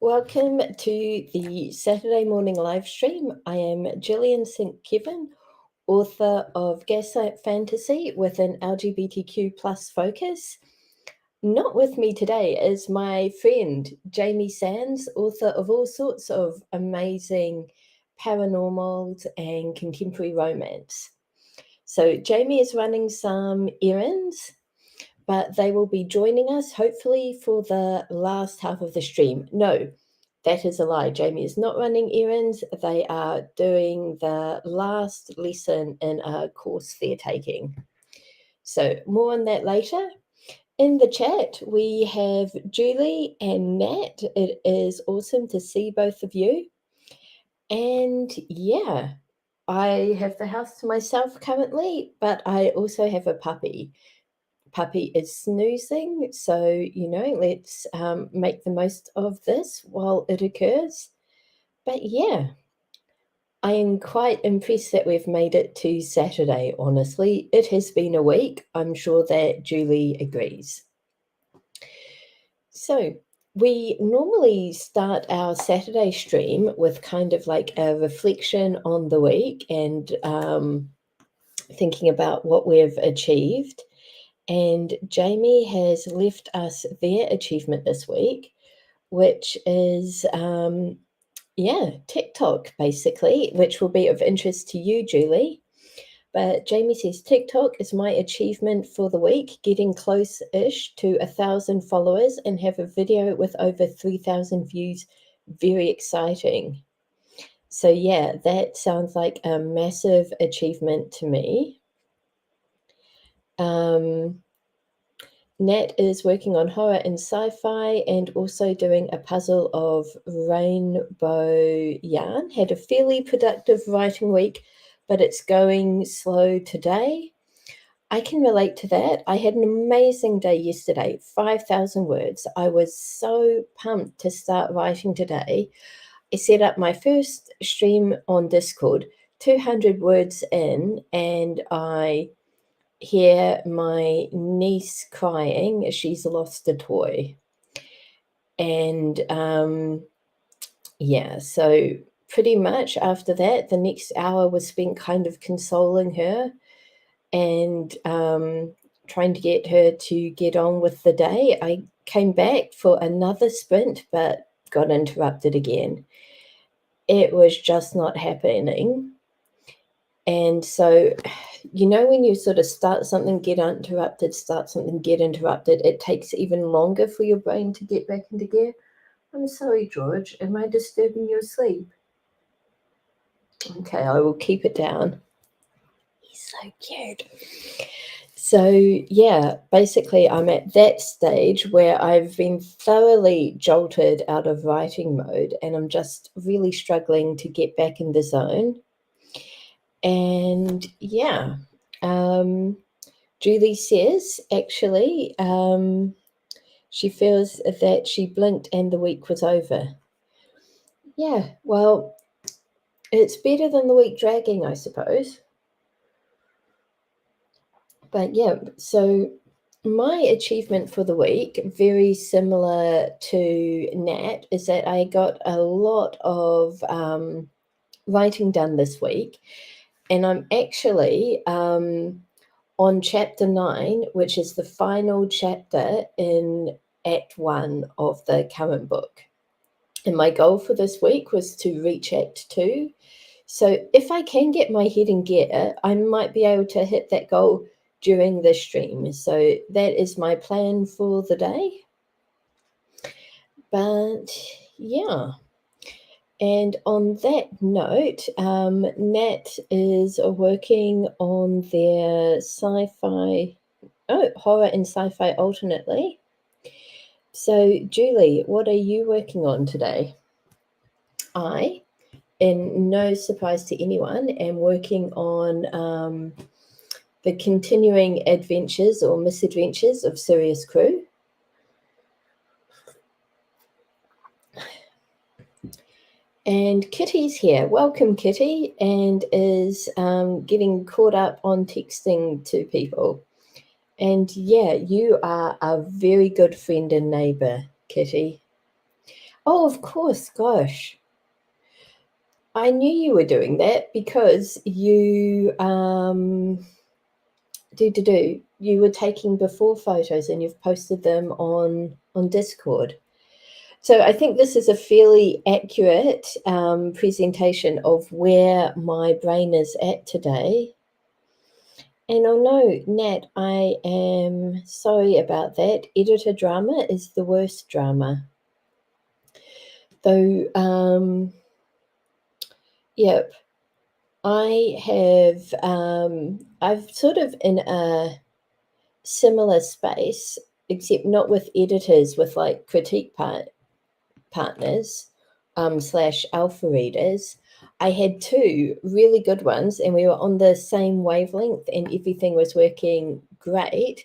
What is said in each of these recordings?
Welcome to the Saturday morning live stream. I am Gillian St. Kevin, author of Gaslight Fantasy with an LGBTQ plus focus. Not with me today is my friend Jamie Sands, author of all sorts of amazing paranormal and contemporary romance. So Jamie is running some errands, but they will be joining us hopefully for the last half of the stream. No, that is a lie. Jamie is not running errands. They are doing the last lesson in a course they're taking. So more on that later. In the chat, we have Julie and Nat. It is awesome to see both of you. And yeah, I have the house to myself currently, but I also have a puppy. Puppy is snoozing, so let's make the most of this while it occurs. But yeah, I am quite impressed that we've made it to Saturday, honestly. It has been a week. I'm sure that Julie agrees. So we normally start our Saturday stream with kind of like a reflection on the week and thinking about what we've achieved. And Jamie has left us their achievement this week, which is, TikTok, basically, which will be of interest to you, Julie. But Jamie says, TikTok is my achievement for the week, getting close-ish to 1,000 followers and have a video with over 3,000 views. Very exciting. So yeah, that sounds like a massive achievement to me. Nat is working on horror and sci-fi and also doing a puzzle of rainbow yarn. Had a fairly productive writing week, but it's going slow today. I can relate to that. I had an amazing day yesterday, 5,000 words. I was so pumped to start writing today. I set up my first stream on Discord, 200 words in, and I hear my niece crying. She's lost a toy. And so pretty much after that, the next hour was spent kind of consoling her and trying to get her to get on with the day. I came back for another sprint, but got interrupted again. It was just not happening. And so, when you sort of start something, get interrupted, start something, get interrupted, it takes even longer for your brain to get back into gear. I'm sorry, George. Am I disturbing your sleep? Okay, I will keep it down. He's so cute. So, yeah, basically I'm at that stage where I've been thoroughly jolted out of writing mode and I'm just really struggling to get back in the zone. And yeah, Julie says, actually, she feels that she blinked and the week was over. Yeah, well, it's better than the week dragging, I suppose. But yeah, so my achievement for the week, very similar to Nat, is that I got a lot of writing done this week. And I'm actually on chapter 9, which is the final chapter in Act 1 of the current book. And my goal for this week was to reach Act 2. So if I can get my head in gear, I might be able to hit that goal during the stream. So that is my plan for the day. But yeah. And on that note, Nat is working on their horror and sci-fi alternately. So, Julie, what are you working on today? I, in no surprise to anyone, am working on the continuing adventures or misadventures of Sirius Crew. And Kitty's here. Welcome, Kitty, and is getting caught up on texting to people. And yeah, you are a very good friend and neighbour, Kitty. Oh, of course, gosh. I knew you were doing that because you you were taking before photos and you've posted them on Discord. So I think this is a fairly accurate presentation of where my brain is at today. And oh no, Nat, I am sorry about that. Editor drama is the worst drama. Though, yep, I've sort of in a similar space, except not with editors, with like critique partners slash alpha readers. I had two really good ones and we were on the same wavelength and everything was working great.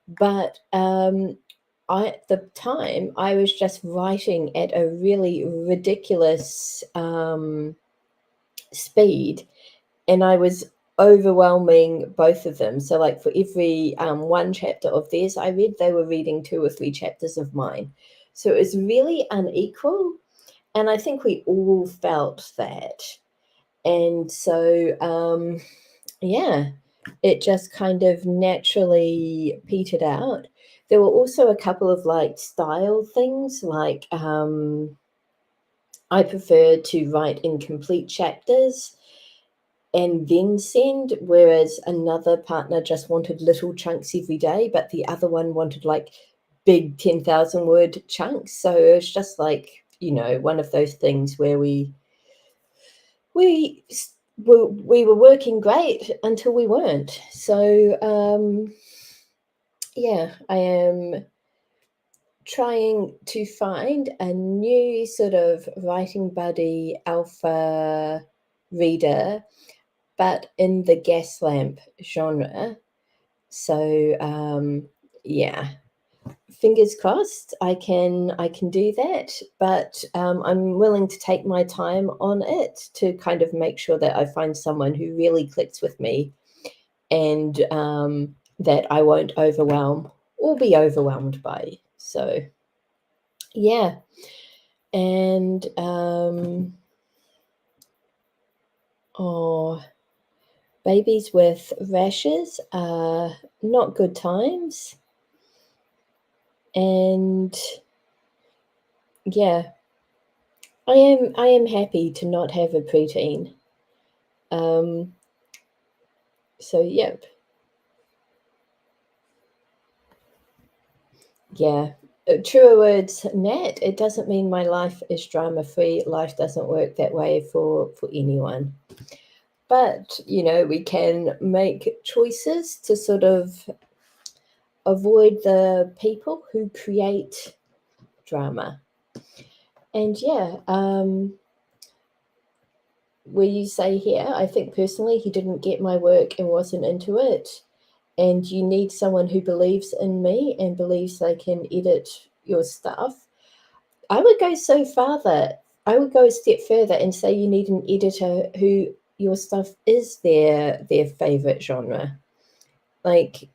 But at the time, I was just writing at a really ridiculous speed and I was overwhelming both of them. So like for every one chapter of theirs I read, they were reading 2 or 3 chapters of mine. So it was really unequal. And I think we all felt that. And so, yeah, it just kind of naturally petered out. There were also a couple of like style things, like I preferred to write in complete chapters and then send, whereas another partner just wanted little chunks every day, but the other one wanted like big 10,000 word chunks. So it was just like, one of those things where we were working great until we weren't. So yeah, I am trying to find a new sort of writing buddy alpha reader, but in the gas lamp genre. So yeah, fingers crossed I can do that, but I'm willing to take my time on it to kind of make sure that I find someone who really clicks with me and that I won't overwhelm or be overwhelmed by. So yeah, and babies with rashes are not good times. And yeah, I am happy to not have a preteen. So yep. Yeah. Truer words, Nat. It doesn't mean my life is drama free. Life doesn't work that way for anyone. But we can make choices to sort of avoid the people who create drama. And yeah, where you say here, I think personally he didn't get my work and wasn't into it. And you need someone who believes in me and believes they can edit your stuff. I would go so far that I would go a step further and say you need an editor who your stuff is their favorite genre. Like,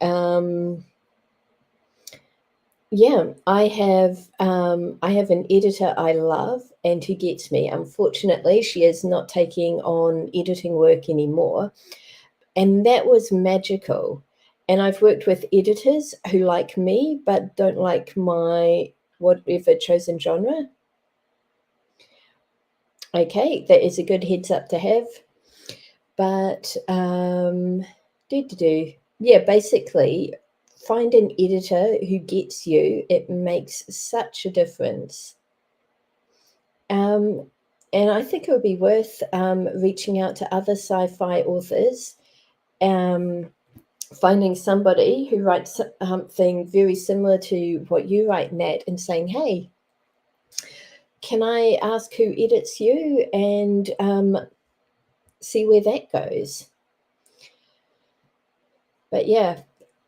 yeah, I have an editor I love and who gets me. Unfortunately, she is not taking on editing work anymore. And that was magical. And I've worked with editors who like me but don't like my whatever chosen genre. Okay, that is a good heads up to have. But yeah, basically find an editor who gets you. It makes such a difference. And I think it would be worth reaching out to other sci-fi authors, finding somebody who writes something very similar to what you write, Nat, and saying, hey, can I ask who edits you, and see where that goes. But yeah,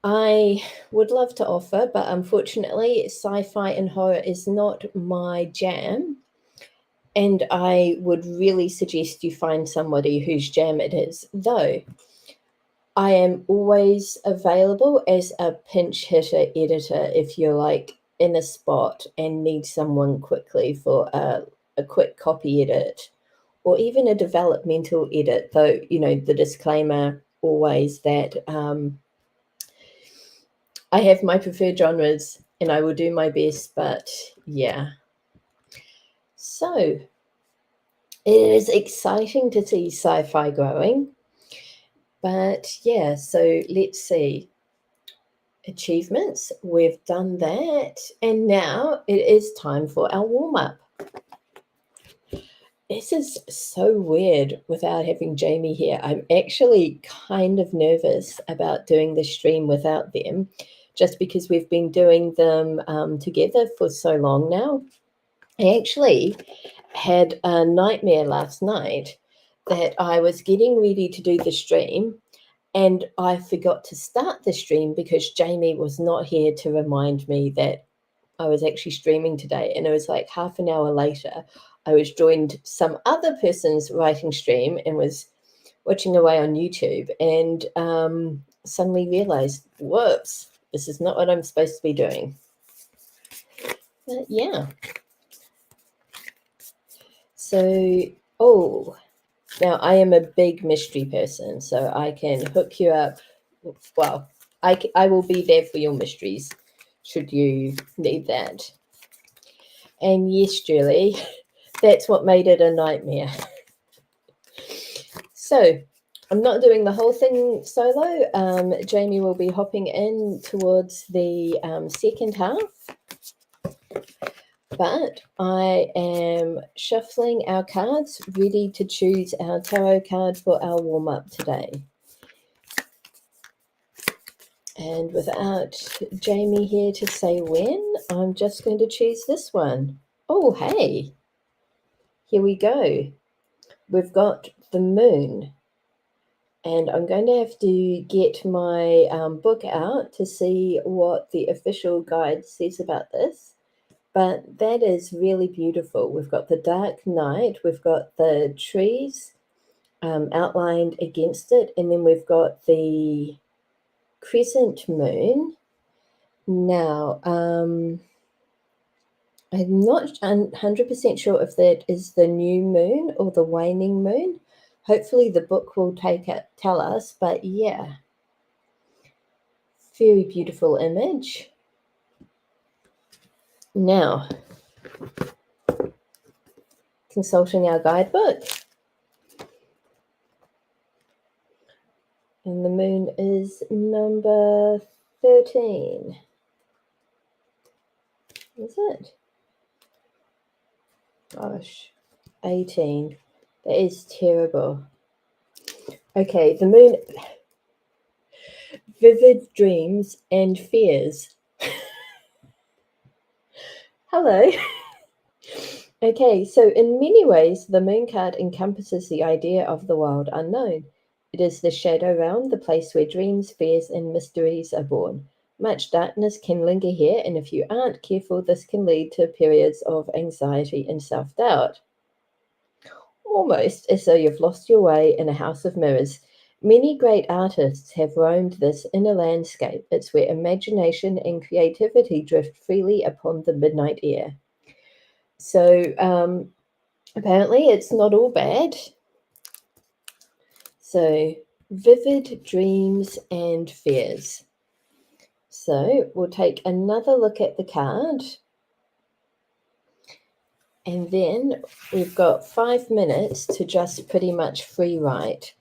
I would love to offer, but unfortunately sci-fi and horror is not my jam. And I would really suggest you find somebody whose jam it is. Though I am always available as a pinch hitter editor if you're like in a spot and need someone quickly for a quick copy edit or even a developmental edit, though, the disclaimer always that I have my preferred genres and I will do my best, but yeah. So it is exciting to see sci-fi growing, but yeah, so let's see. Achievements, we've done that, and now it is time for our warm-up. This is so weird without having Jamie here. I'm actually kind of nervous about doing the stream without them, just because we've been doing them together for so long now. I actually had a nightmare last night that I was getting ready to do the stream and I forgot to start the stream because Jamie was not here to remind me that I was actually streaming today. And it was like half an hour later, I was joined some other person's writing stream and was watching away on YouTube and suddenly realized, whoops, this is not what I'm supposed to be doing. But yeah. So, now I am a big mystery person, so I can hook you up. Well, I will be there for your mysteries should you need that. And yes, Julie, that's what made it a nightmare. So I'm not doing the whole thing solo. Jamie will be hopping in towards the second half. But I am shuffling our cards, ready to choose our tarot card for our warm-up today. And without Jamie here to say when, I'm just going to choose this one. Oh, hey, here we go. We've got the moon. And I'm going to have to get my book out to see what the official guide says about this. But that is really beautiful. We've got the dark night, we've got the trees outlined against it, and then we've got the crescent moon. Now, I'm not 100% sure if that is the new moon or the waning moon. Hopefully the book will tell us, but yeah. Very beautiful image. Now, consulting our guidebook. And the moon is number 13. Is it? Gosh, 18. That is terrible. Okay, the moon. Vivid dreams and fears. Hello. Okay, so in many ways, the moon card encompasses the idea of the wild unknown. It is the shadow realm, the place where dreams, fears, and mysteries are born. Much darkness can linger here, and if you aren't careful, this can lead to periods of anxiety and self-doubt. Almost as though you've lost your way in a house of mirrors. Many great artists have roamed this inner landscape. It's where imagination and creativity drift freely upon the midnight air. So apparently it's not all bad. So vivid dreams and fears. So we'll take another look at the card. And then we've got 5 minutes to just pretty much free write.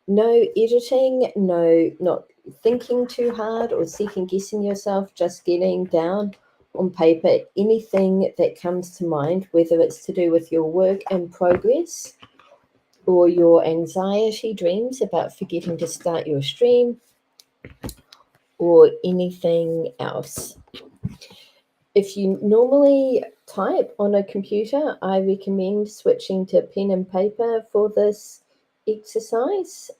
No editing, no, not thinking too hard or second guessing yourself, just getting down on paper anything that comes to mind, whether it's to do with your work in progress or your anxiety dreams about forgetting to start your stream or anything else. If you normally type on a computer, I recommend switching to pen and paper for this exercise,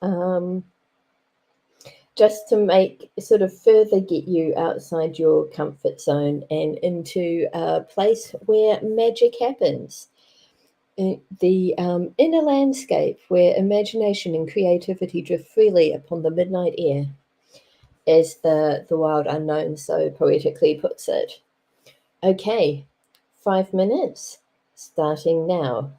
just to make sort of further get you outside your comfort zone and into a place where magic happens. The inner landscape where imagination and creativity drift freely upon the midnight air, as the wild unknown so poetically puts it. Okay, 5 minutes, starting now.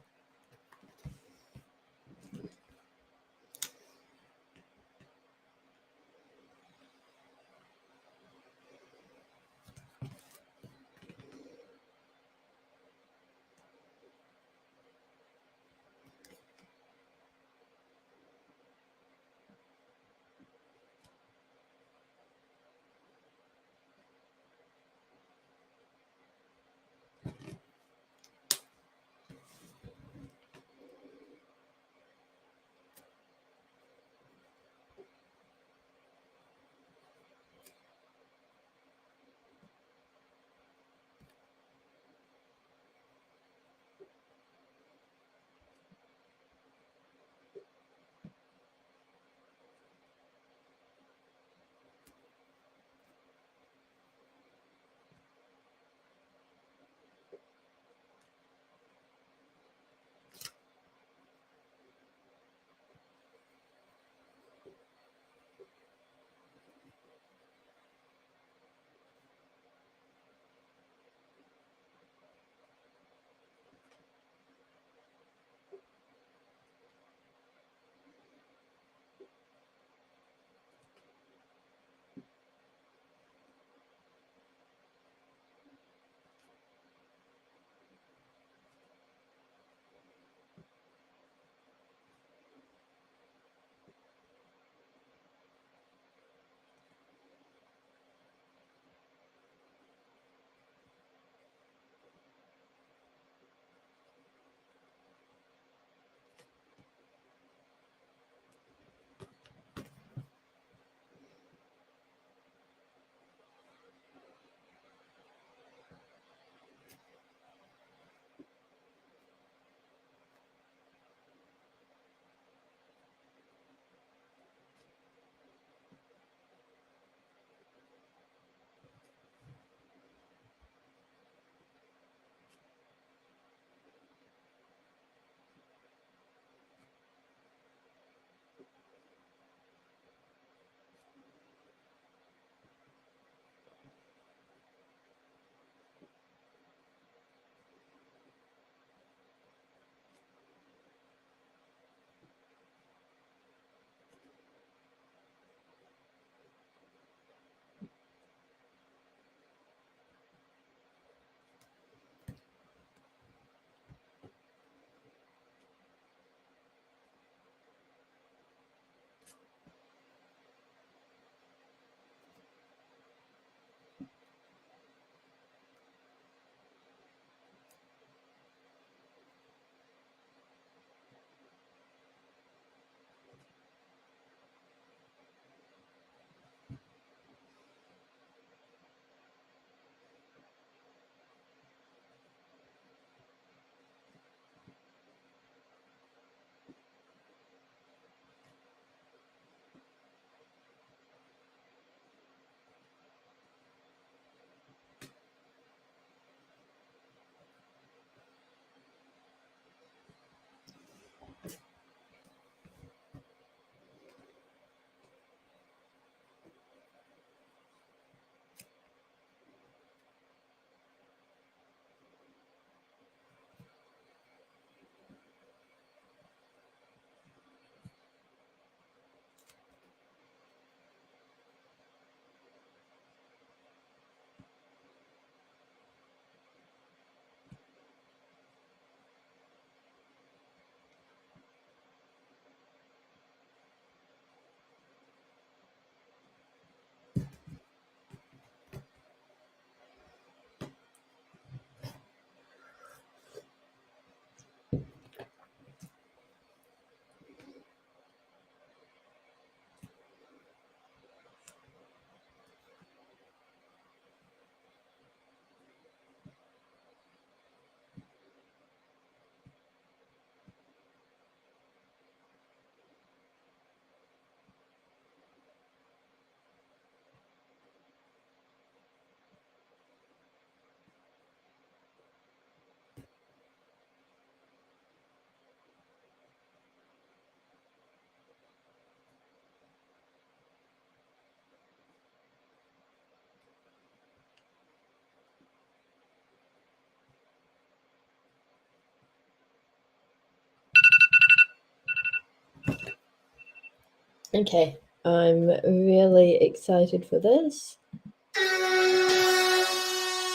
Okay, I'm really excited for this.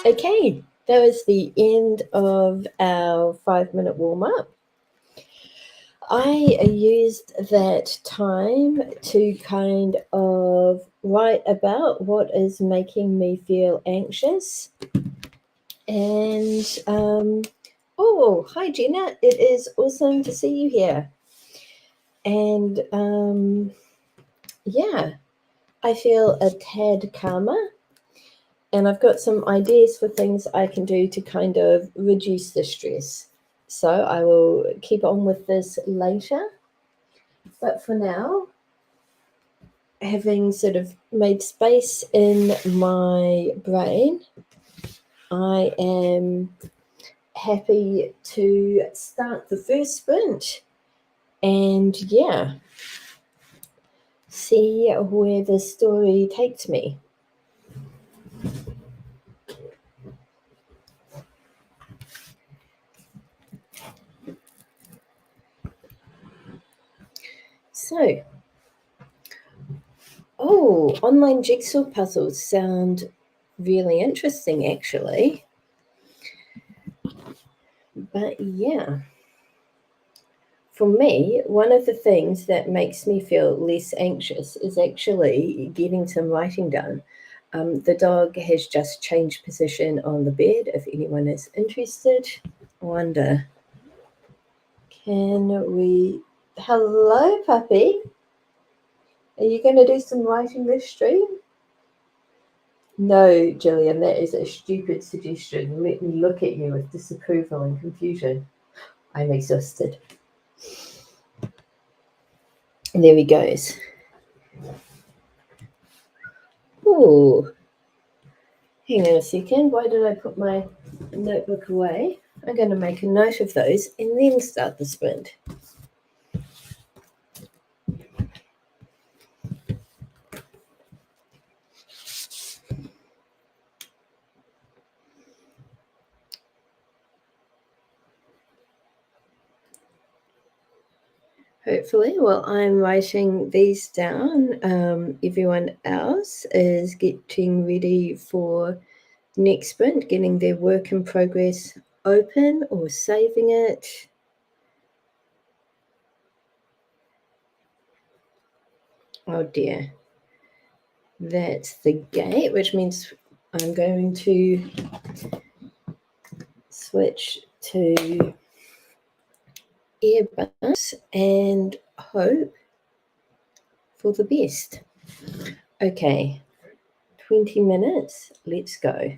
Okay, that was the end of our 5-minute warm up. I used that time to kind of write about what is making me feel anxious. And, oh, hi, Gina. It is awesome to see you here. And, yeah, I feel a tad calmer. And I've got some ideas for things I can do to kind of reduce the stress. So I will keep on with this later. But for now, having sort of made space in my brain, I am happy to start the first sprint and, yeah, see where the story takes me. So, oh, online jigsaw puzzles sound really interesting, actually. But yeah, for me, one of the things that makes me feel less anxious is actually getting some writing done. The dog has just changed position on the bed, if anyone is interested. Wonder, can we. Hello, puppy. Are you going to do some writing this stream? No, Gillian, that is a stupid suggestion. Let me look at you with disapproval and confusion. I'm exhausted. And there he goes. Ooh. Hang on a second. Why did I put my notebook away? I'm going to make a note of those and then start the sprint. Hopefully, while I'm writing these down, everyone else is getting ready for next sprint, getting their work in progress open or saving it. Oh dear. That's the gate, which means I'm going to switch to earbuds and hope for the best. Okay, 20 minutes, let's go.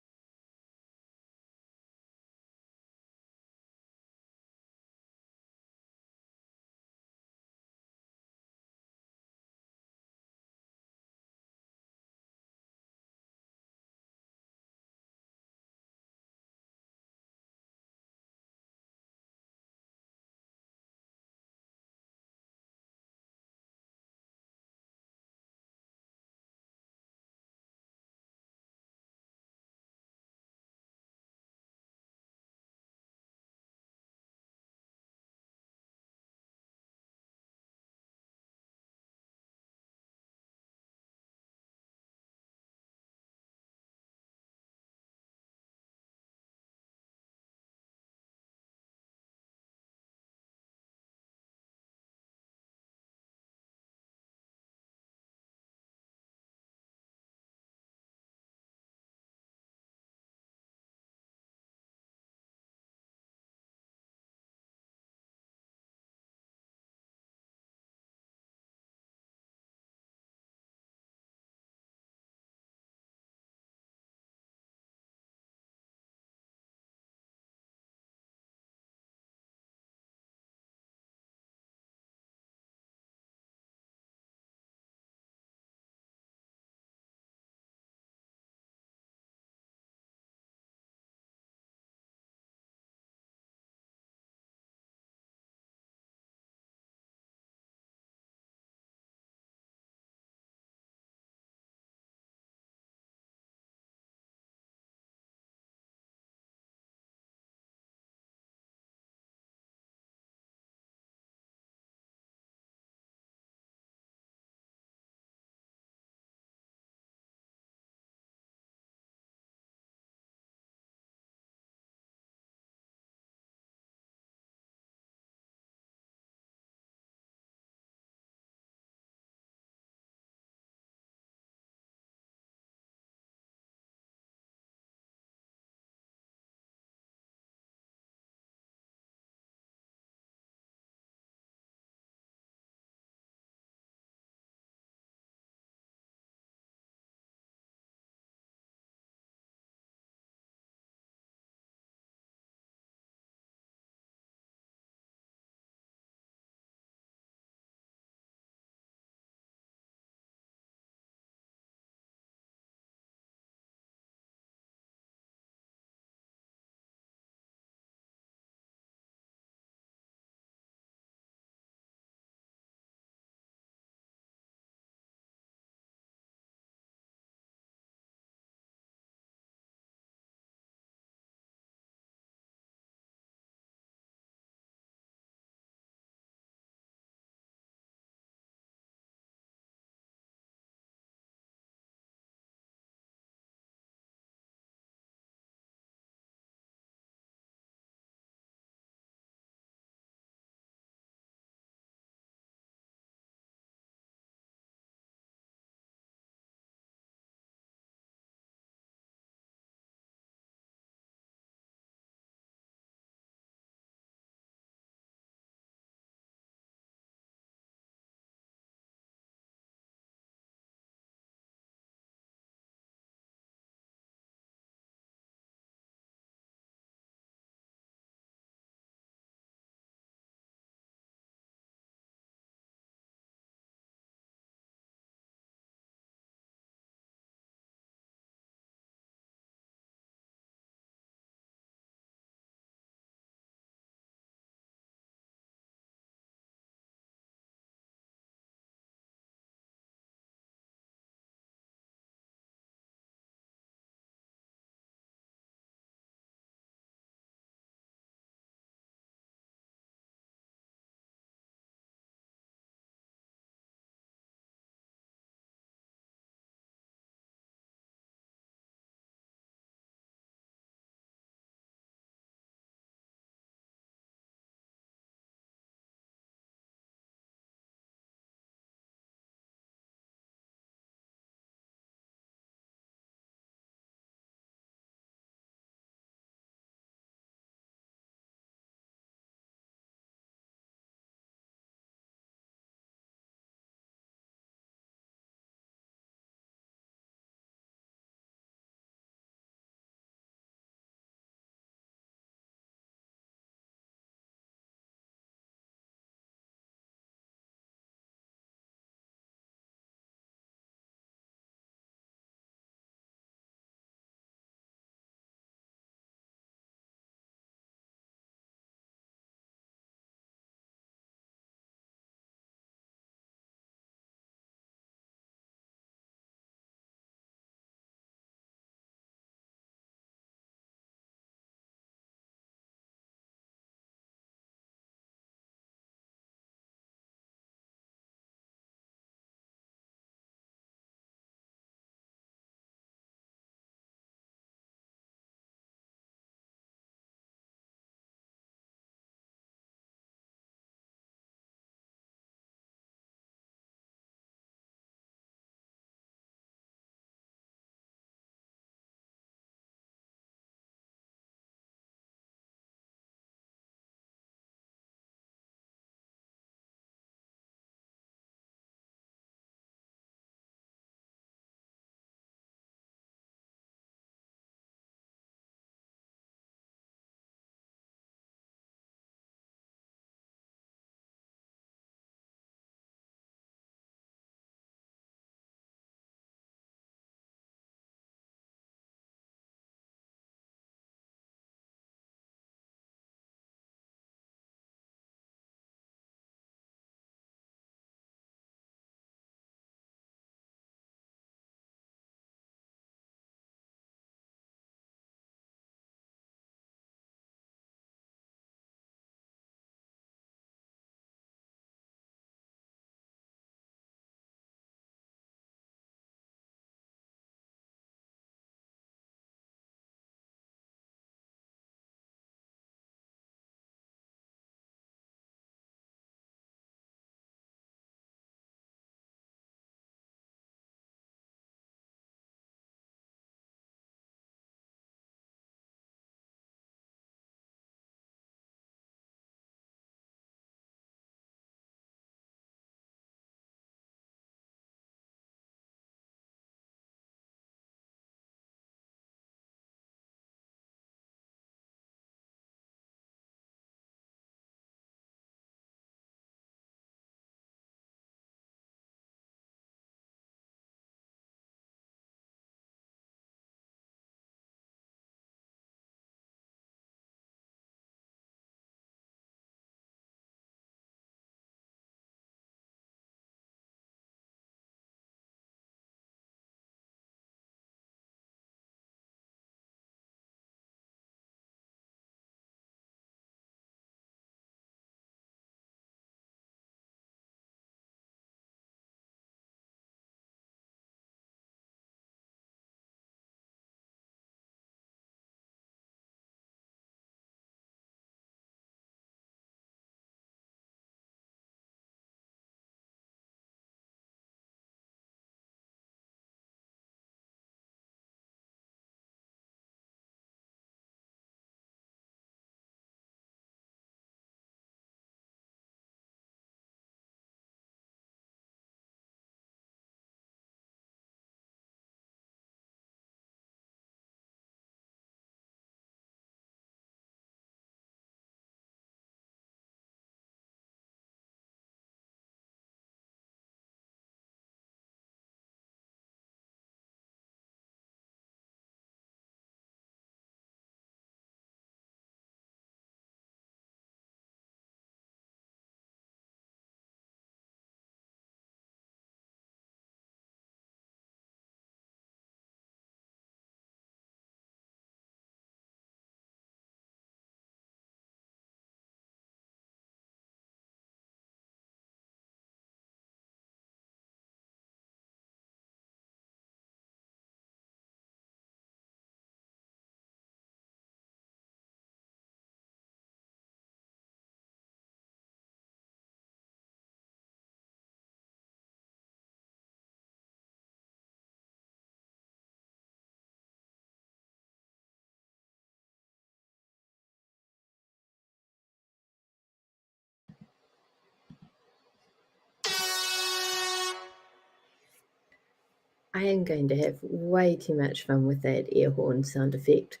I am going to have way too much fun with that air horn sound effect.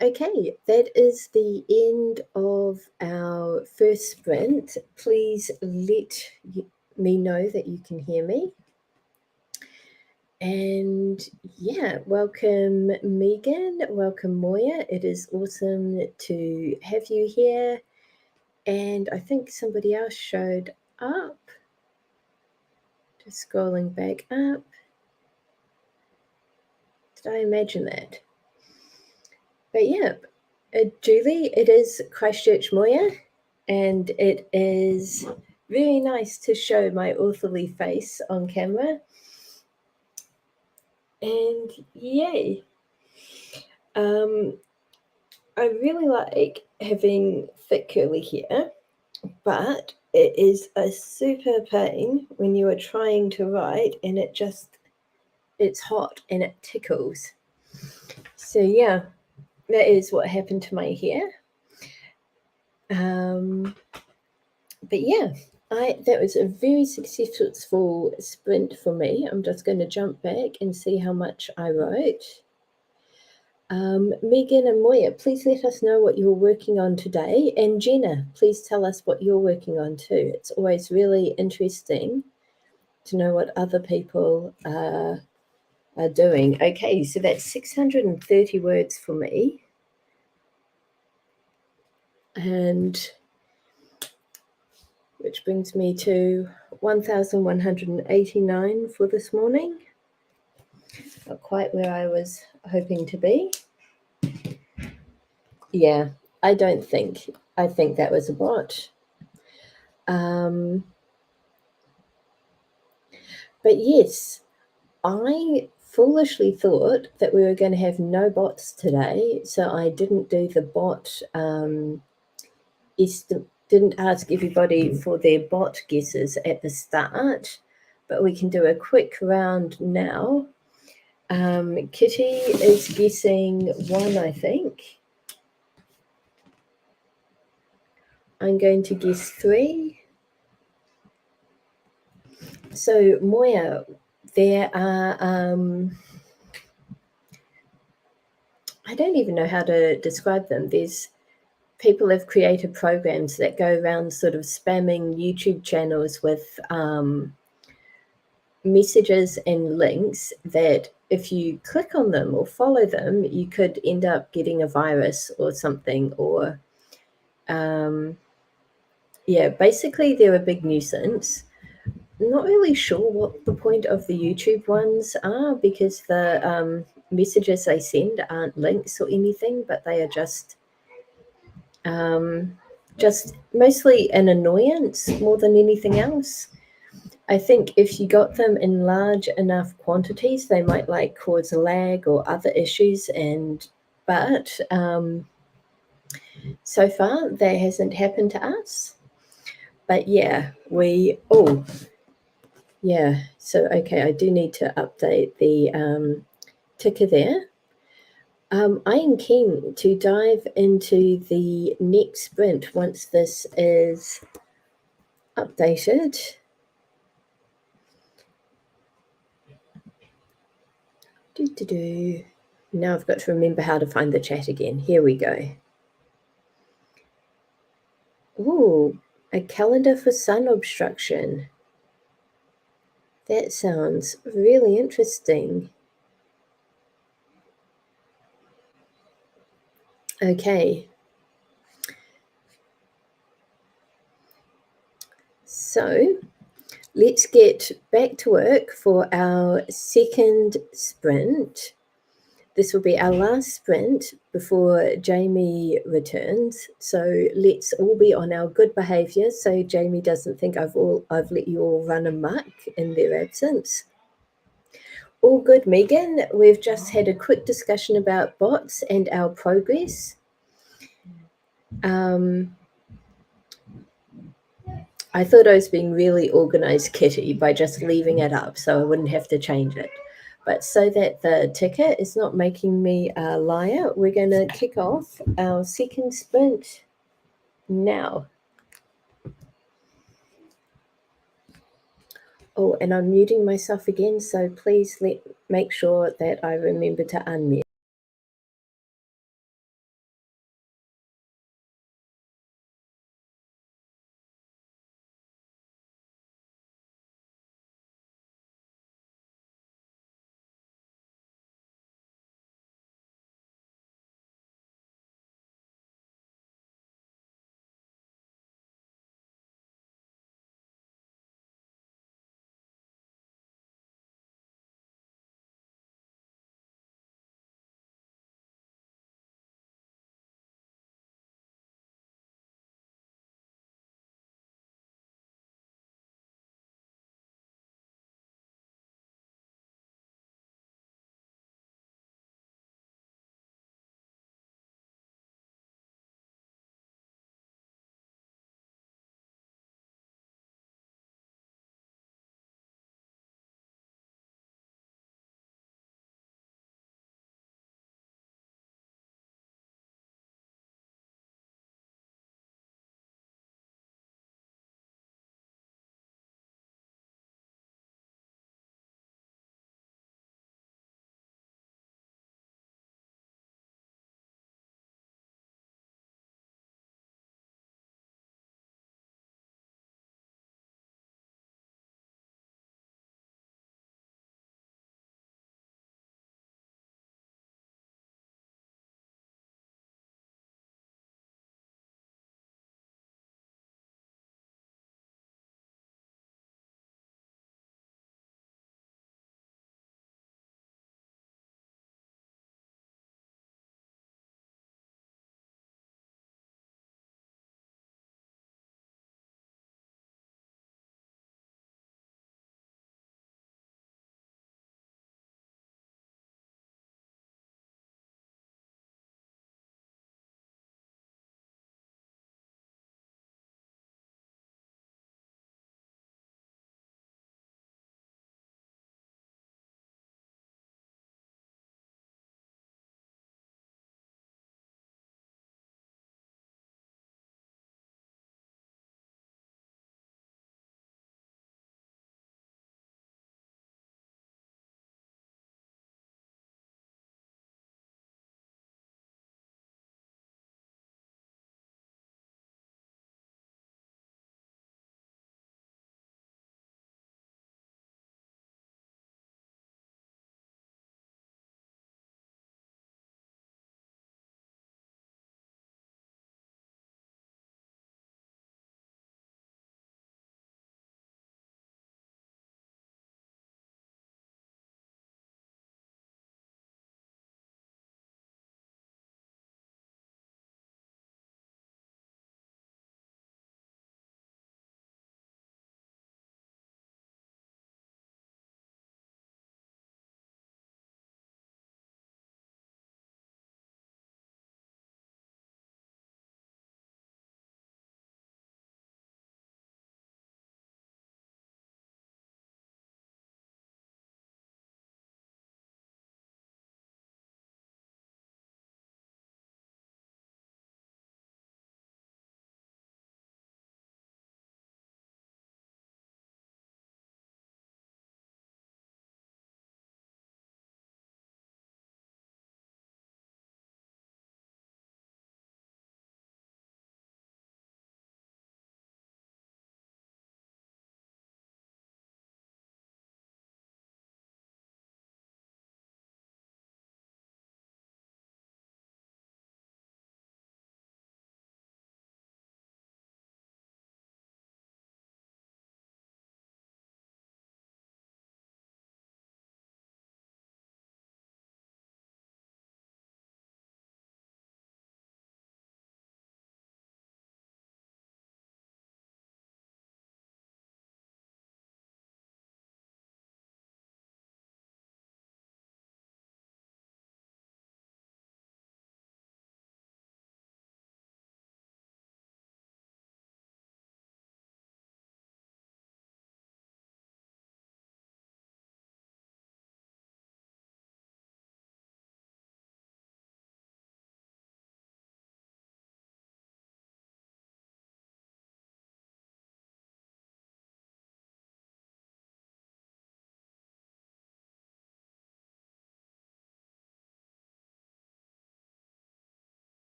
Okay, that is the end of our first sprint. Please let me know that you can hear me. And yeah, welcome Megan, welcome Moya. It is awesome to have you here. And I think somebody else showed up. Just scrolling back up. Did I imagine that? But yeah, Julie, it is Christchurch Moya, and it is very nice to show my authorly face on camera. And yay! I really like having thick curly hair, but it is a super pain when you are trying to write and it's hot and it tickles. So yeah, that is what happened to my hair. But yeah, that was a very successful sprint for me. I'm just going to jump back and see how much I wrote. Megan and Moya, please let us know what you're working on today. And Jenna, please tell us what you're working on too. It's always really interesting to know what other people are doing. Okay, so that's 630 words for me. And which brings me to 1,189 for this morning. Not quite where I was hoping to be. Yeah, I think that was a bot. But yes, I foolishly thought that we were going to have no bots today, so I didn't do the bot. Didn't ask everybody for their bot guesses at the start, but we can do a quick round now. Kitty is guessing 1, I think. I'm going to guess 3. So Moya, there are I don't even know how to describe them. There's people have created programs that go around sort of spamming YouTube channels with messages and links that if you click on them or follow them, you could end up getting a virus or something, or yeah, basically they're a big nuisance. Not really sure what the point of the YouTube ones are, because the messages they send aren't links or anything, but they are just mostly an annoyance more than anything else. I think if you got them in large enough quantities, they might like cause a lag or other issues. But so far that hasn't happened to us. But yeah, yeah. So okay, I do need to update the ticker there. I am keen to dive into the next sprint once this is updated. Now I've got to remember how to find the chat again. Here we go. Ooh, a calendar for sun obstruction. That sounds really interesting. Okay. So let's get back to work for our second sprint. This will be our last sprint before Jamie returns. So let's all be on our good behaviour so Jamie doesn't think I've let you all run amok in their absence. All good, Megan. We've just had a quick discussion about bots and our progress. I thought I was being really organised, Kitty, by just leaving it up so I wouldn't have to change it. But so that the ticker is not making me a liar, we're going to kick off our second sprint now. Oh, and I'm muting myself again, so please make sure that I remember to unmute.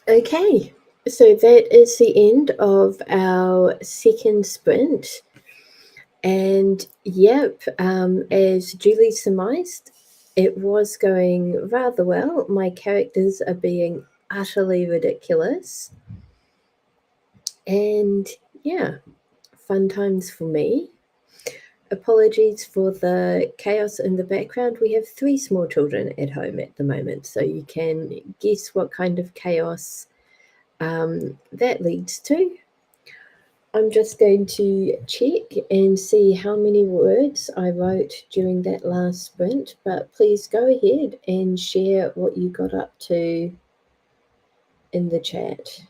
Okay, so that is the end of our second sprint. And yep, as Julie surmised, it was going rather well. My characters are being utterly ridiculous. And yeah, fun times for me. Apologies for the chaos in the background. We have 3 small children at home at the moment, so you can guess what kind of chaos that leads to. I'm just going to check and see how many words I wrote during that last sprint, but please go ahead and share what you got up to in the chat.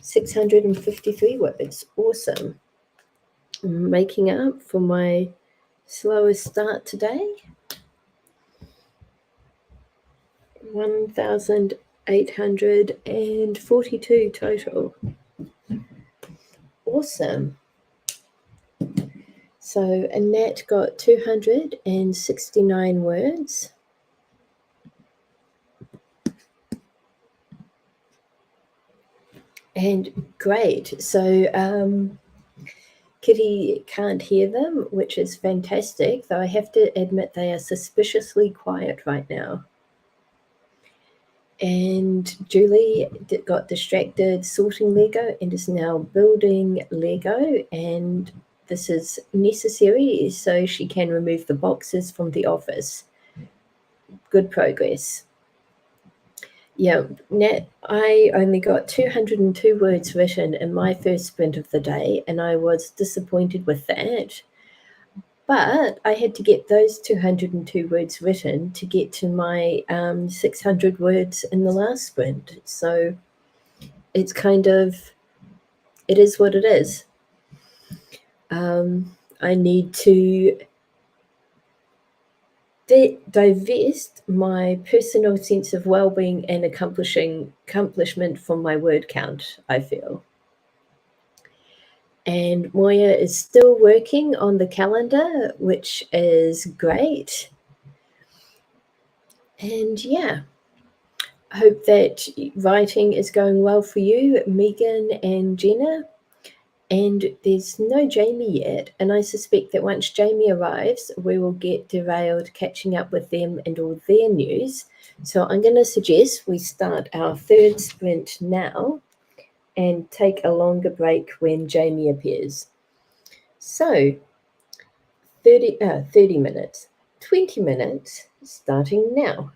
653 words. Awesome. I'm making up for my slowest start today. 1,842 total. Awesome. So Annette got 269 words. And great. So Kitty can't hear them, which is fantastic, though I have to admit they are suspiciously quiet right now. And Julie got distracted sorting Lego and is now building Lego, and this is necessary so she can remove the boxes from the office. Good progress. Yeah, Nat, I only got 202 words written in my first sprint of the day, and I was disappointed with that. But I had to get those 202 words written to get to my 600 words in the last sprint. So it's kind of, it is what it is. I need to divest my personal sense of well-being and accomplishment from my word count, I feel. And Moya is still working on the calendar, which is great. And yeah, I hope that writing is going well for you, Megan and Jenna. And there's no Jamie yet, and I suspect that once Jamie arrives, we will get derailed catching up with them and all their news. So I'm going to suggest we start our third sprint now and take a longer break when Jamie appears. So 30 minutes, 20 minutes, starting now.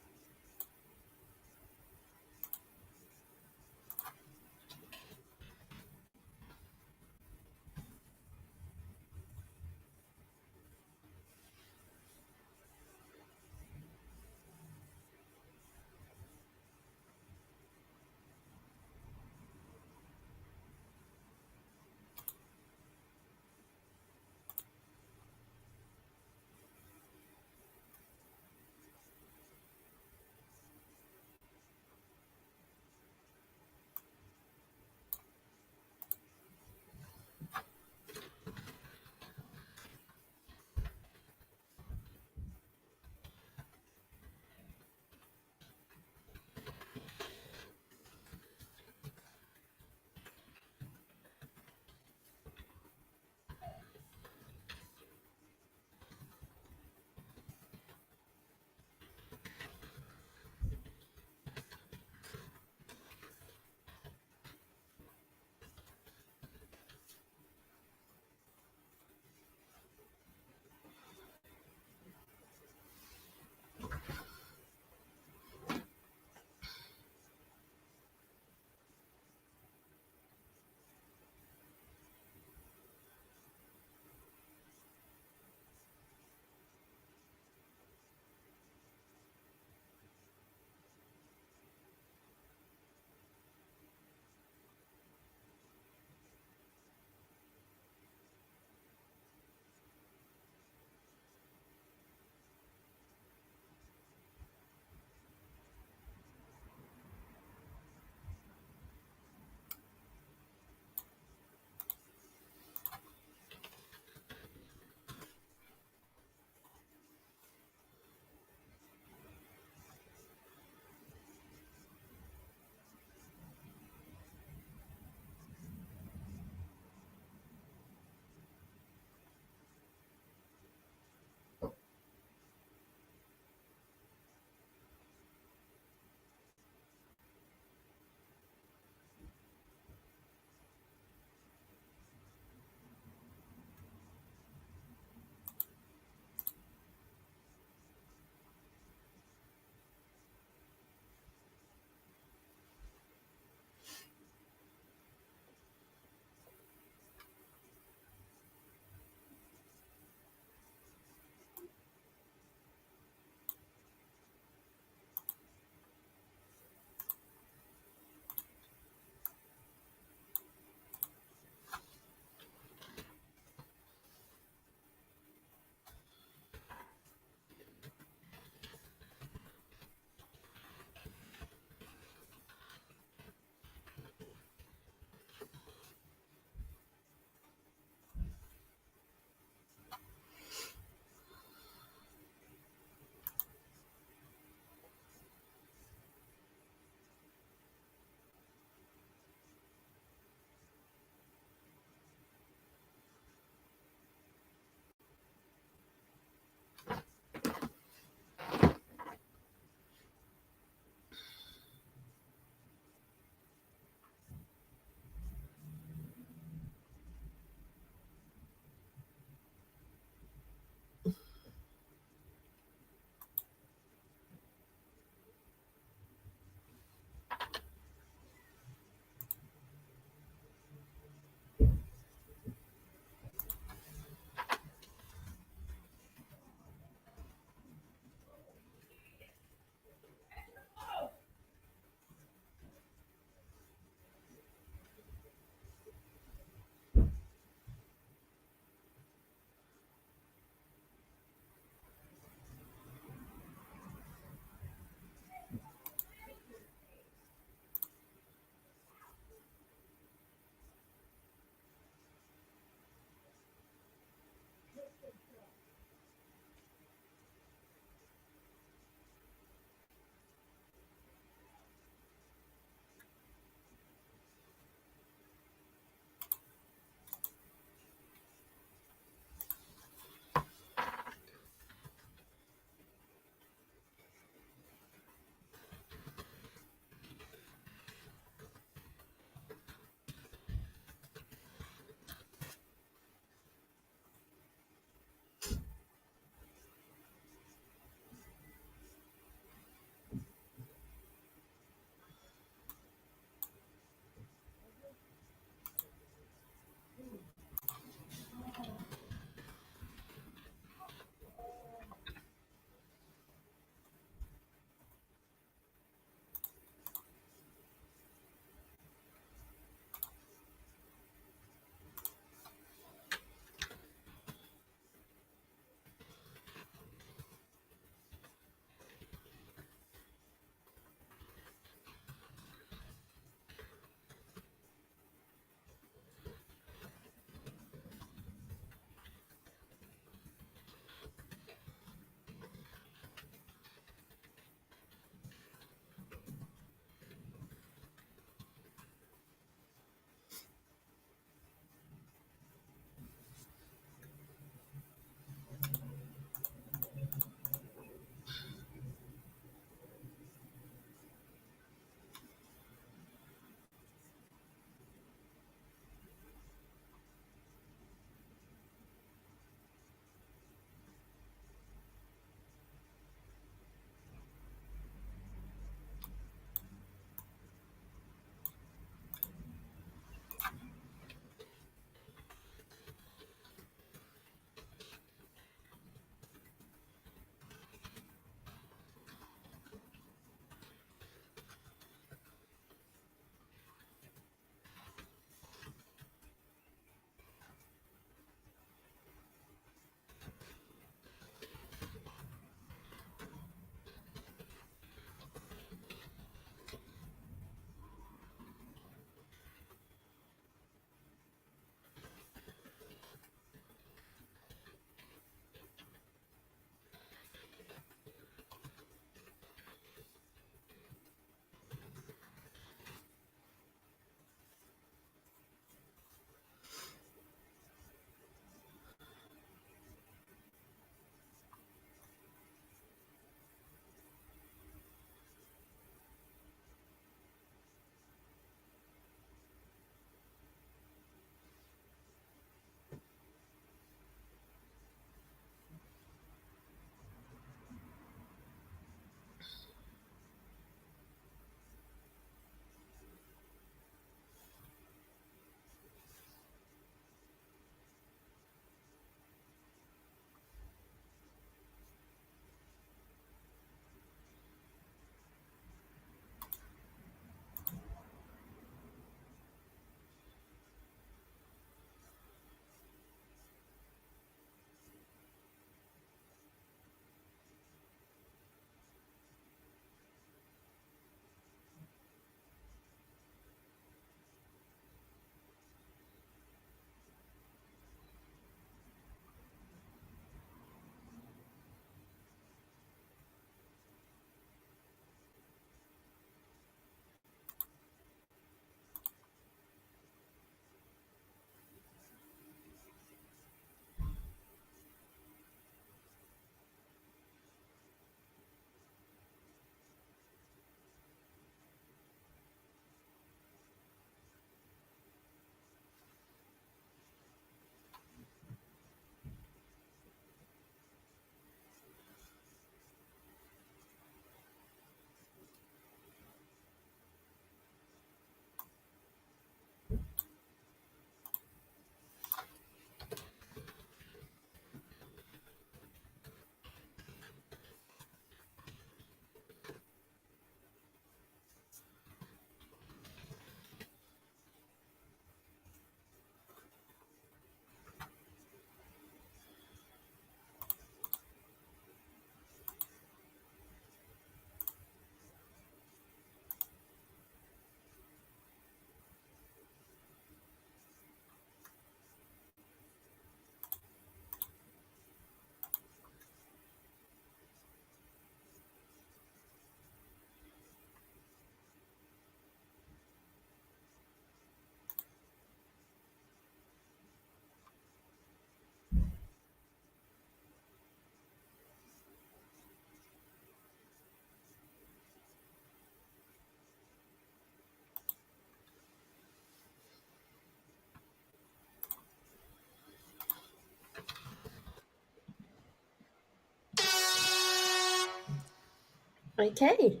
Okay,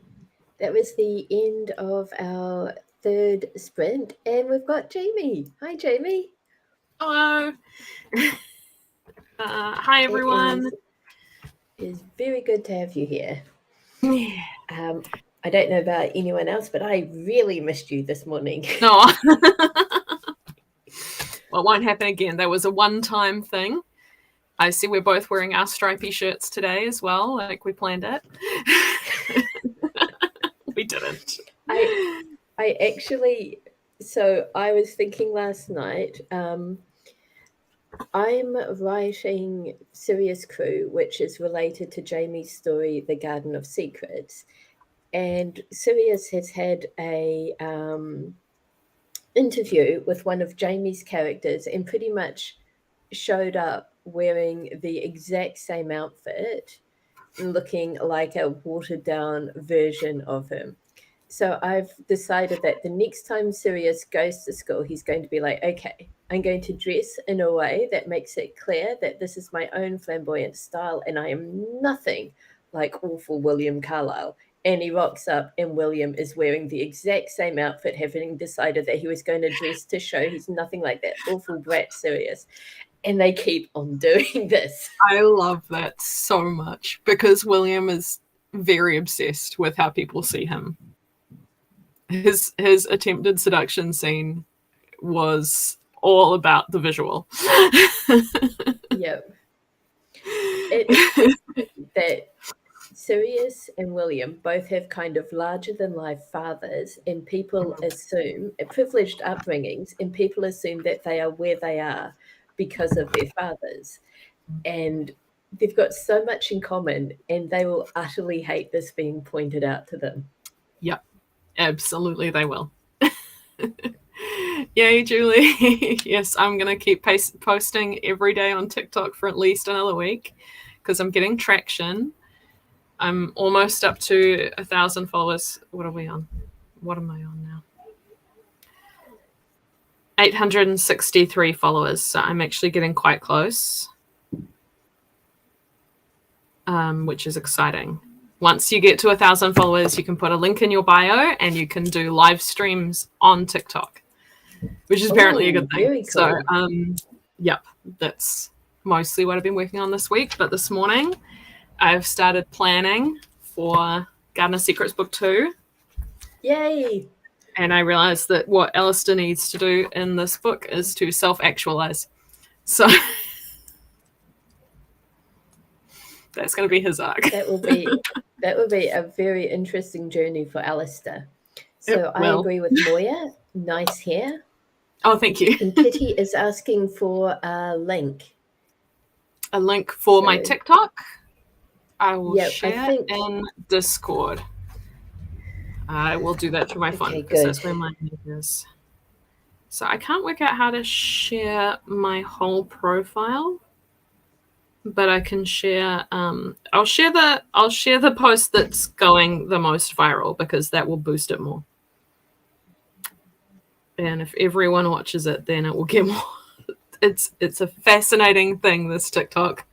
that was the end of our third sprint, and we've got Jamie. Hi, Jamie. Hello. Hi, everyone. It is very good to have you here. Yeah. I don't know about anyone else, but I really missed you this morning. No. Well, it won't happen again. That was a one-time thing. I see we're both wearing our stripy shirts today as well, like we planned it. We didn't. I actually, so I was thinking last night, I'm writing Serious Crew, which is related to Jamie's story, The Garden of Secrets. And Sirius has had a interview with one of Jamie's characters and pretty much showed up wearing the exact same outfit, looking like a watered down version of him. So I've decided that the next time Sirius goes to school, he's going to be like, okay, I'm going to dress in a way that makes it clear that this is my own flamboyant style and I am nothing like awful William Carlyle. And he rocks up, and William is wearing the exact same outfit, having decided that he was going to dress to show he's nothing like that awful brat Sirius. And they keep on doing this. I love that so much because William is very obsessed with how people see him. His attempted seduction scene was all about the visual. Yep. It's that Sirius and William both have kind of larger than life fathers, and people assume privileged upbringings, and people assume that they are where they are because of their fathers. And they've got so much in common, and they will utterly hate this being pointed out to them. Yep, absolutely, they will. Yay, Julie. Yes, I'm going to keep posting every day on TikTok for at least another week because I'm getting traction. I'm almost up to 1,000 followers. What are we on? What am I on now? 863 followers. So I'm actually getting quite close, which is exciting. Once you get to 1,000 followers, you can put a link in your bio and you can do live streams on TikTok, which is apparently a good thing. Very cool. So, yep, that's mostly what I've been working on this week. But this morning, I've started planning for Garden of Secrets Book 2. Yay! And I realized that what Alistair needs to do in this book is to self-actualize. So that's going to be his arc. That will be a very interesting journey for Alistair. So I agree with Moya. Nice hair. Oh, thank you. And Kitty is asking for a link. A link for my TikTok? I will share in Discord. I will do that through my phone because that's where my name is. So I can't work out how to share my whole profile, but I can share. I'll share the post that's going the most viral because that will boost it more. And if everyone watches it, then it will get more. It's a fascinating thing, this TikTok.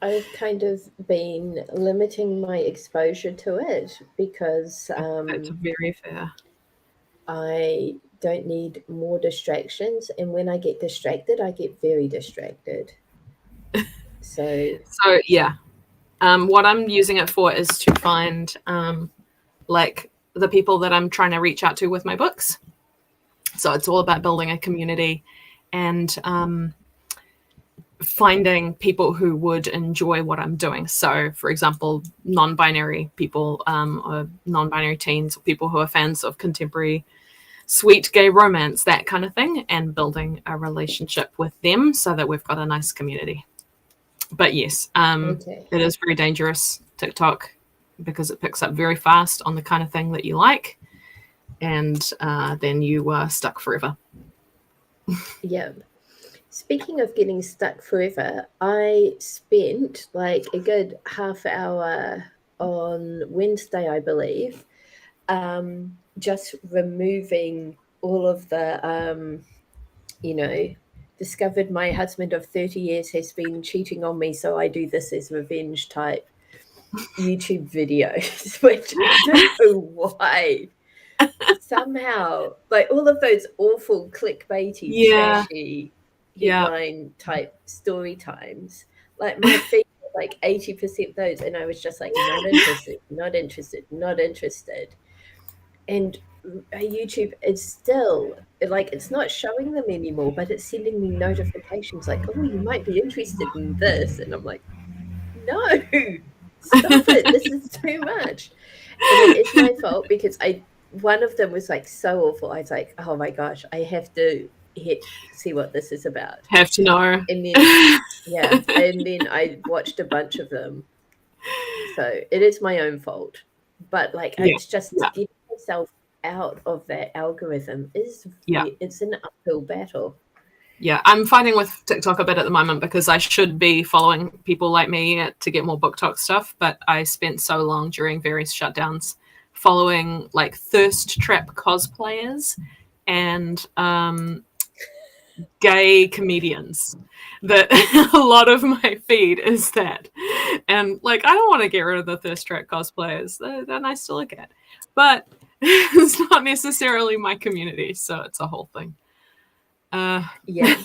I've kind of been limiting my exposure to it because that's very fair. I don't need more distractions, and when I get distracted, I get very distracted. So yeah, what I'm using it for is to find like the people that I'm trying to reach out to with my books. So it's all about building a community and finding people who would enjoy what I'm doing. So, for example, non-binary people or non-binary teens, or people who are fans of contemporary sweet gay romance, that kind of thing, and building a relationship with them so that we've got a nice community. But yes, it is very dangerous, TikTok, because it picks up very fast on the kind of thing that you like, and then you are stuck forever. Yeah. Speaking of getting stuck forever, I spent like a good half hour on Wednesday, I believe, just removing all of the, discovered my husband of 30 years has been cheating on me, so I do this as revenge type YouTube videos, which I don't know why. Somehow, like all of those awful clickbaity, Yeah, trashy yeah. headline type story times, like my feed was like 80% those, and I was just like, not interested, not interested, not interested. And YouTube is still like it's not showing them anymore, but it's sending me notifications like, oh, you might be interested in this. And I'm like, no, stop it. This is too much. And it is my fault because one of them was like so awful. I was like, oh my gosh, I have to see what this is about. Have to know. And then, yeah, and then I watched a bunch of them. So it is my own fault. But like, Yeah, it's just to yeah, get myself out of that algorithm yeah. it's an uphill battle. Yeah, I'm fighting with TikTok a bit at the moment because I should be following people like me to get more book talk stuff, but I spent so long during various shutdowns following like thirst trap cosplayers and gay comedians that a lot of my feed is that. And like, I don't want to get rid of the thirst trap cosplayers. They're nice to look at, but it's not necessarily my community, so it's a whole thing. Yeah.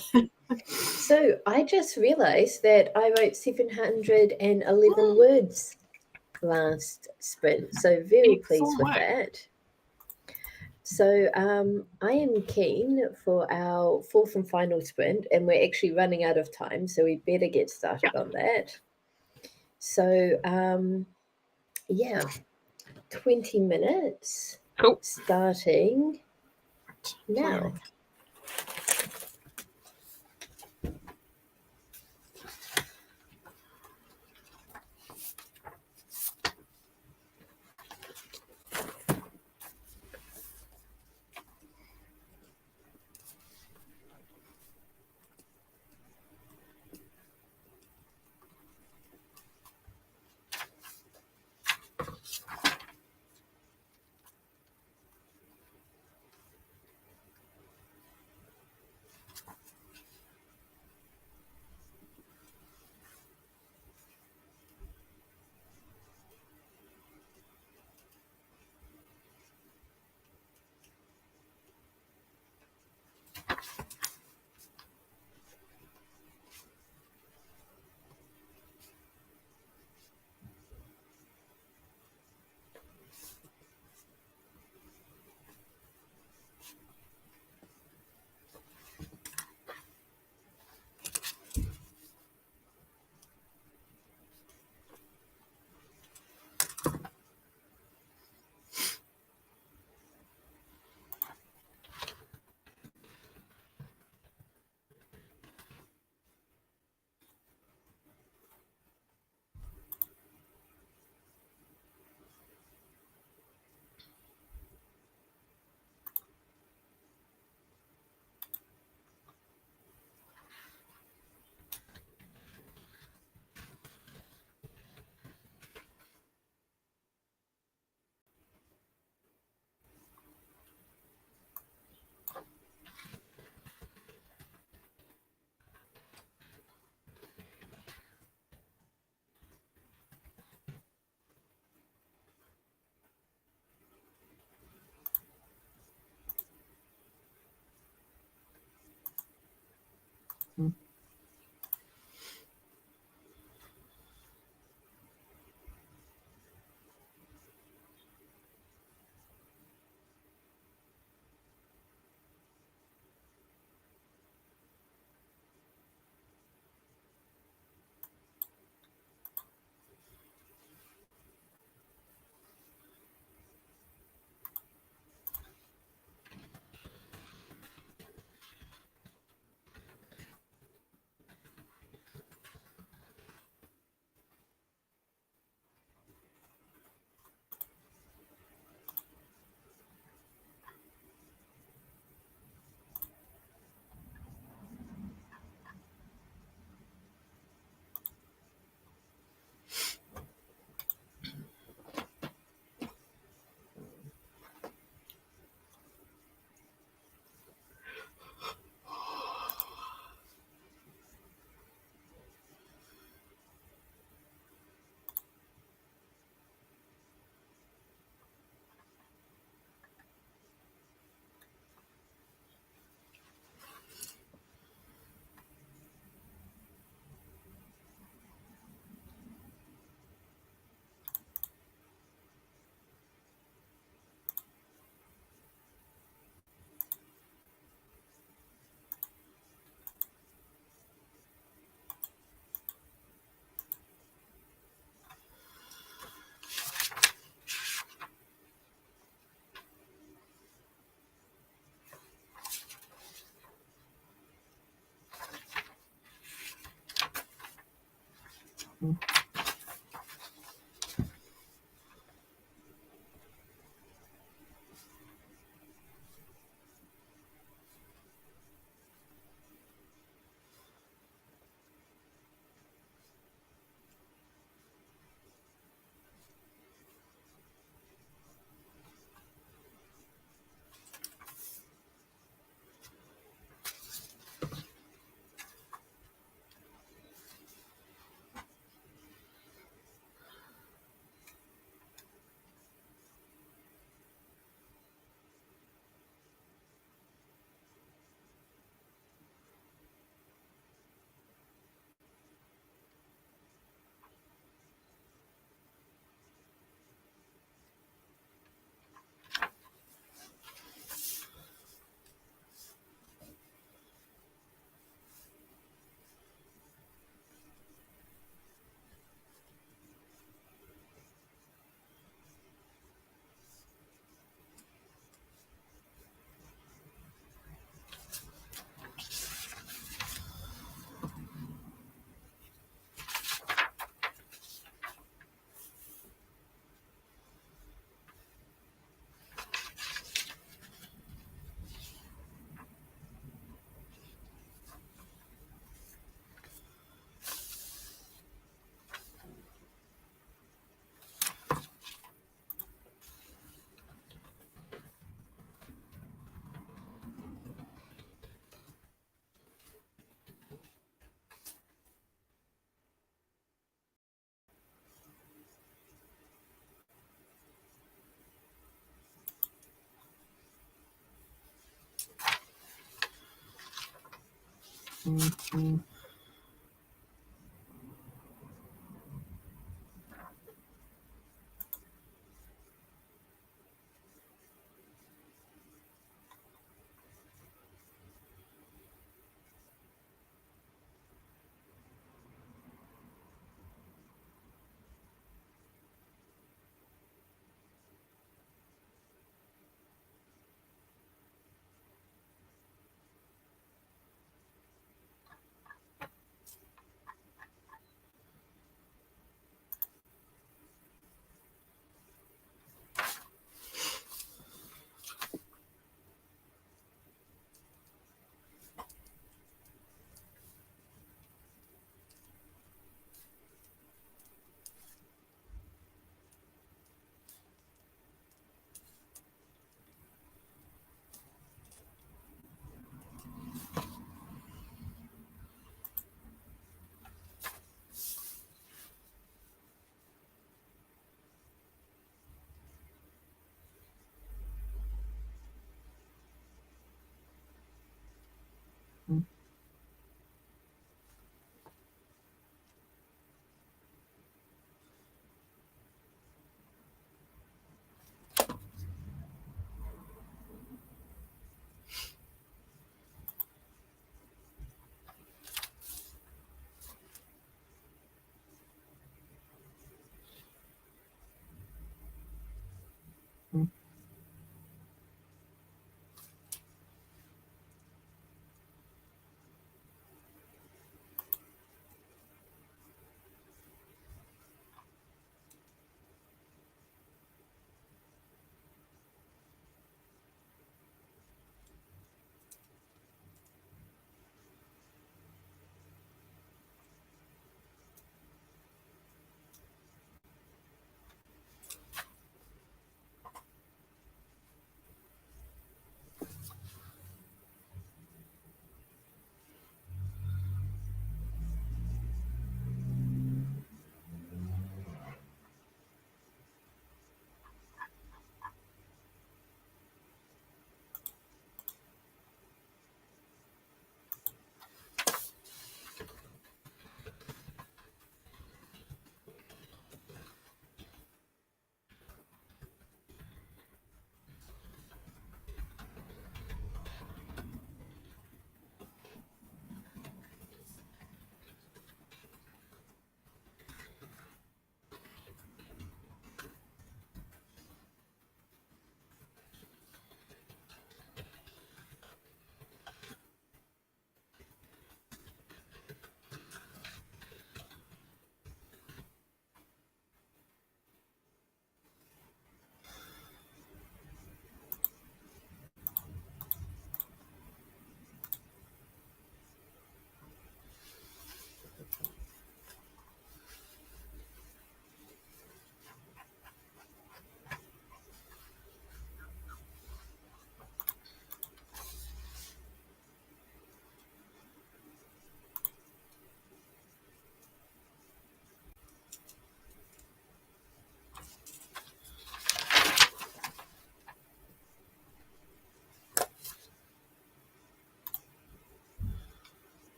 So I just realized that I wrote 711 words last sprint. So very pleased Excellent with work. that. So I am keen for our fourth and final sprint, and we're actually running out of time, so we better get Yeah, started on that. So yeah, 20 minutes cool. starting now. Planning.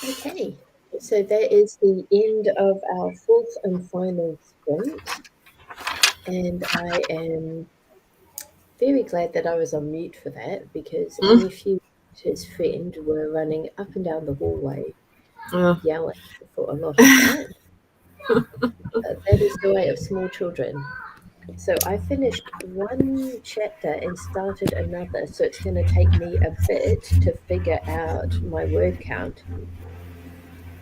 Okay, so that is the end of our fourth and final sprint, and I am very glad that I was on mute for that because Mm. nephew and his friend were running up and down the hallway yelling for a lot of that. That is the way of small children. So I finished one chapter and started another, so it's going to take me a bit to figure out my word count.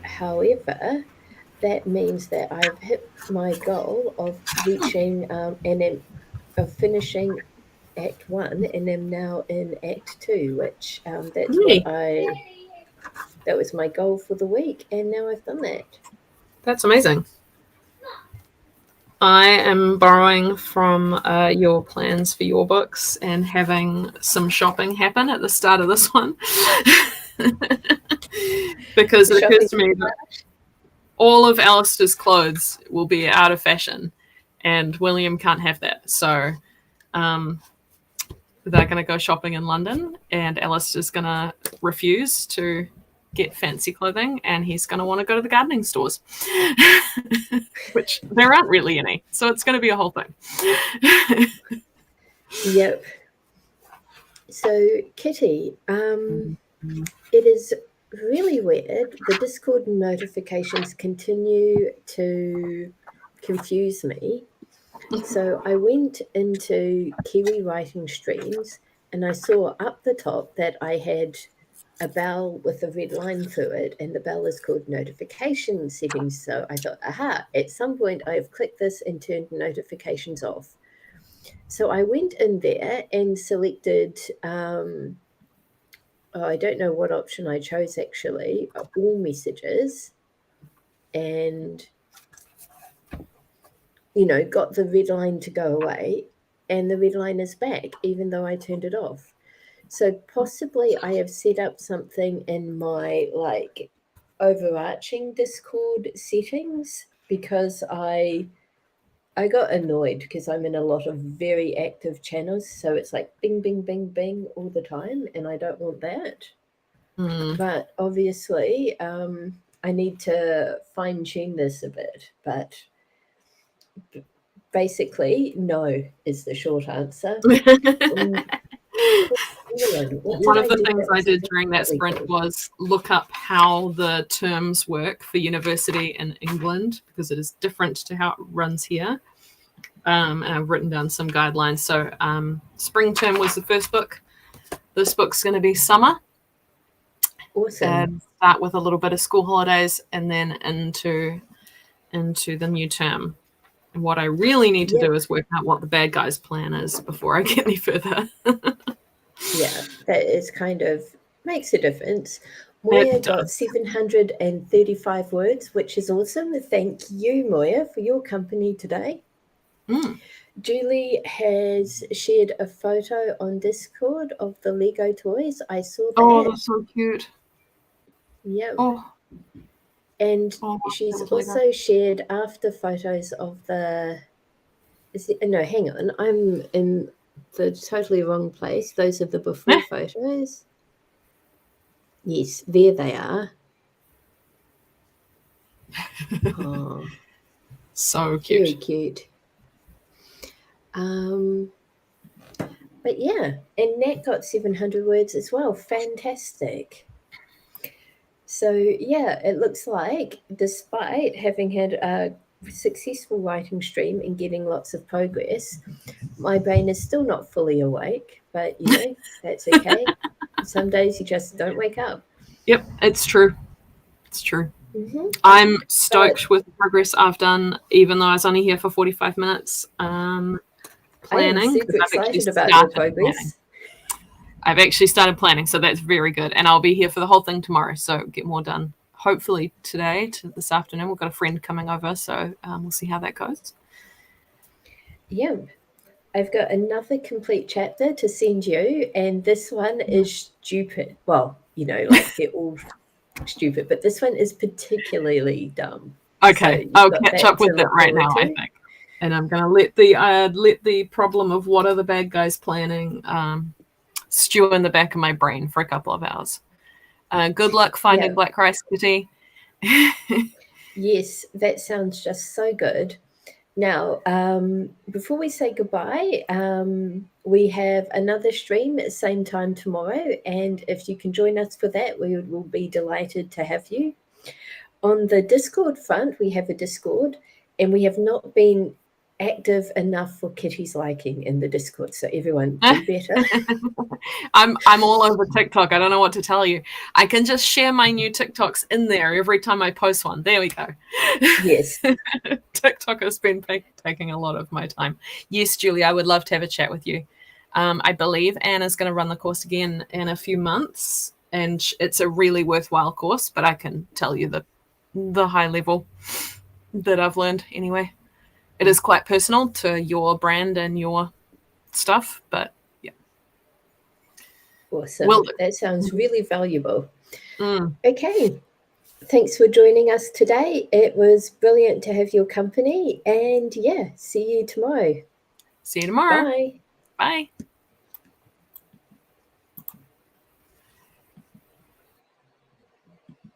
However, that means that I've hit my goal of reaching and then of finishing Act 1 and am now in Act 2, which Really? that was my goal for the week, and now I've done that. That's amazing. I am borrowing from your plans for your books and having some shopping happen at the start of this one. Because it occurs to me that all of Alistair's clothes will be out of fashion and William can't have that. So they're going to go shopping in London and Alistair's going to refuse to get fancy clothing and he's going to want to go to the gardening stores, which there aren't really any. So it's going to be a whole thing. Yep. So, Kitty, it is really weird. The Discord notifications continue to confuse me. So I went into Kiwi Writing Streams and I saw up the top that I had a bell with a red line through it, and the bell is called notification settings. So I thought, aha, at some point I've clicked this and turned notifications off. So I went in there and selected I don't know what option I chose actually, all messages, and got the red line to go away, and the red line is back even though I turned it off. So possibly I have set up something in my overarching Discord settings, because I got annoyed because I'm in a lot of very active channels, so it's like bing, bing, bing, bing all the time, and I don't want that. But obviously, I need to fine tune this a bit. But basically, no is the short answer. One of the things I did during that sprint was look up how the terms work for university in England, because it is different to how it runs here. And I've written down some guidelines. So spring term was the first book. This book's going to be summer. Awesome. And start with a little bit of school holidays and then into the new term. And what I really need to do is work out what the bad guy's plan is before I get any further. Yeah, that is kind of makes a difference. Moya got 735 words, which is awesome. Thank you, Moya, for your company today. Julie has shared a photo on Discord of the Lego toys. I saw that. Oh, that's so cute. Yeah. Oh. And she's also shared after photos of the... no, hang on. I'm in the totally wrong place. Those are the before photos. Yes, there they are. Oh, so cute. Very cute. But yeah, and Nat got 700 words as well. Fantastic. So yeah, it looks like despite having had a successful writing stream and getting lots of progress, my brain is still not fully awake, but that's okay. Some days you just don't wake up. Yep, it's true. It's true. I'm stoked with the progress I've done, even though I was only here for 45 minutes. Planning. I'm super excited about your progress. I've actually started planning, so that's very good. And I'll be here for the whole thing tomorrow, so get more done. Hopefully today to this afternoon. We've got a friend coming over, so we'll see how that goes. Yeah. I've got another complete chapter to send you, and this one is stupid. Well, they're all stupid, but this one is particularly dumb. Okay, so I'll catch up with that right now, I think. And I'm going to let the problem of what are the bad guys planning stew in the back of my brain for a couple of hours. Good luck finding Black Rice Kitty. Yes, that sounds just so good. Now, before we say goodbye, we have another stream at the same time tomorrow, and if you can join us for that, we will be delighted to have you. On the Discord front, we have a Discord, and we have not been active enough for Kitty's liking in the Discord, so everyone do better. I'm all over TikTok. I don't know what to tell you. I can just share my new TikToks in there every time I post one. There we go. Yes. TikTok has been taking a lot of my time. Yes, Julie, I would love to have a chat with you. I believe Anna's going to run the course again in a few months, and it's a really worthwhile course, but I can tell you the high level that I've learned anyway. It is quite personal to your brand and your stuff, but yeah. Awesome. That sounds really valuable. Okay. Thanks for joining us today. It was brilliant to have your company, and see you tomorrow. See you tomorrow. Bye. Bye.